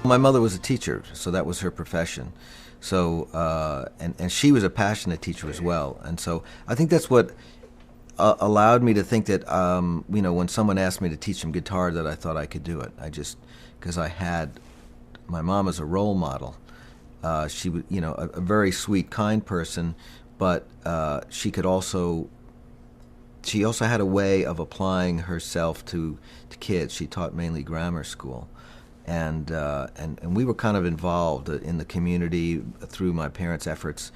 My mother was a teacher, so that was her profession. So, and she was a passionate teacher as well. And so I think that's what allowed me to think that, when someone asked me to teach them guitar, that I thought I could do it. Because I had my mom as a role model. She was, a very sweet, kind person, but she also had a way of applying herself to kids. She taught mainly grammar school. And we were kind of involved in the community through my parents' efforts,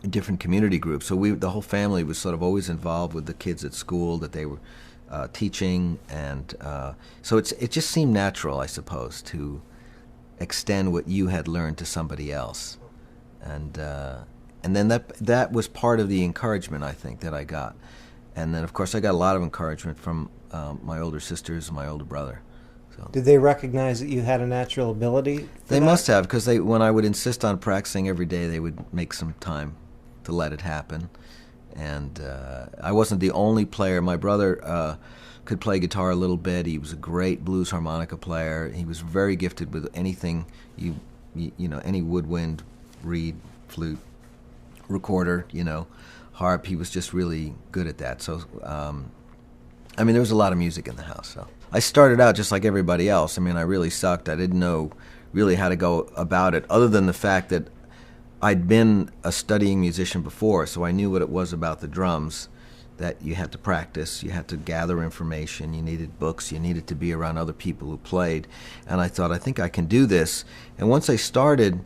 different community groups. So the whole family was sort of always involved with the kids at school that they were teaching, and so it just seemed natural, I suppose, to extend what you had learned to somebody else, and then that was part of the encouragement, I think, that I got, and then of course I got a lot of encouragement from my older sisters and my older brother. Did they recognize that you had a natural ability? They must have, because when I would insist on practicing every day, they would make some time to let it happen. And I wasn't the only player. My brother could play guitar a little bit. He was a great blues harmonica player. He was very gifted with anything, any woodwind, reed, flute, recorder, harp. He was just really good at that. So, there was a lot of music in the house. So I started out just like everybody else. I really sucked. I didn't know really how to go about it, other than the fact that I'd been a studying musician before, so I knew what it was about the drums, that you had to practice, you had to gather information, you needed books, you needed to be around other people who played. And I thought, I think I can do this. And once I started,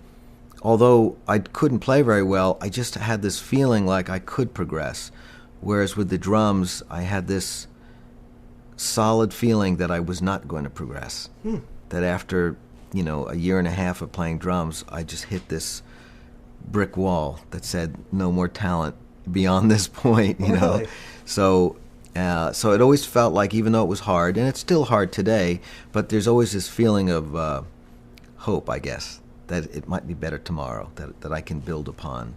although I couldn't play very well, I just had this feeling like I could progress. Whereas with the drums, I had this solid feeling that I was not going to progress. That after, a year and a half of playing drums, I just hit this brick wall that said no more talent beyond this point, Really? So it always felt like, even though it was hard, and it's still hard today, but there's always this feeling of hope, I guess, that it might be better tomorrow, that I can build upon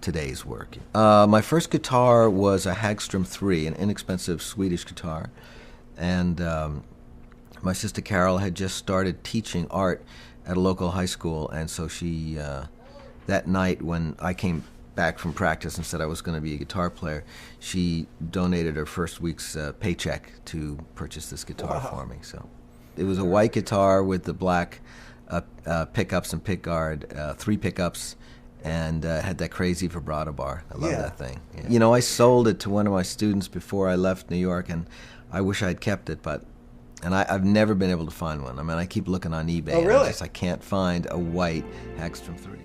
today's work. My first guitar was a Hagström 3, an inexpensive Swedish guitar, and my sister Carol had just started teaching art at a local high school, and so she, that night when I came back from practice and said I was going to be a guitar player, she donated her first week's paycheck to purchase this guitar for me. So it was a white guitar with the black pickups and pickguard, 3 pickups, and had that crazy vibrato bar. I love that thing. Yeah. I sold it to one of my students before I left New York, and I wish I'd kept it, and I've never been able to find one. I keep looking on eBay. Oh, really? I can't find a white Hagström 3.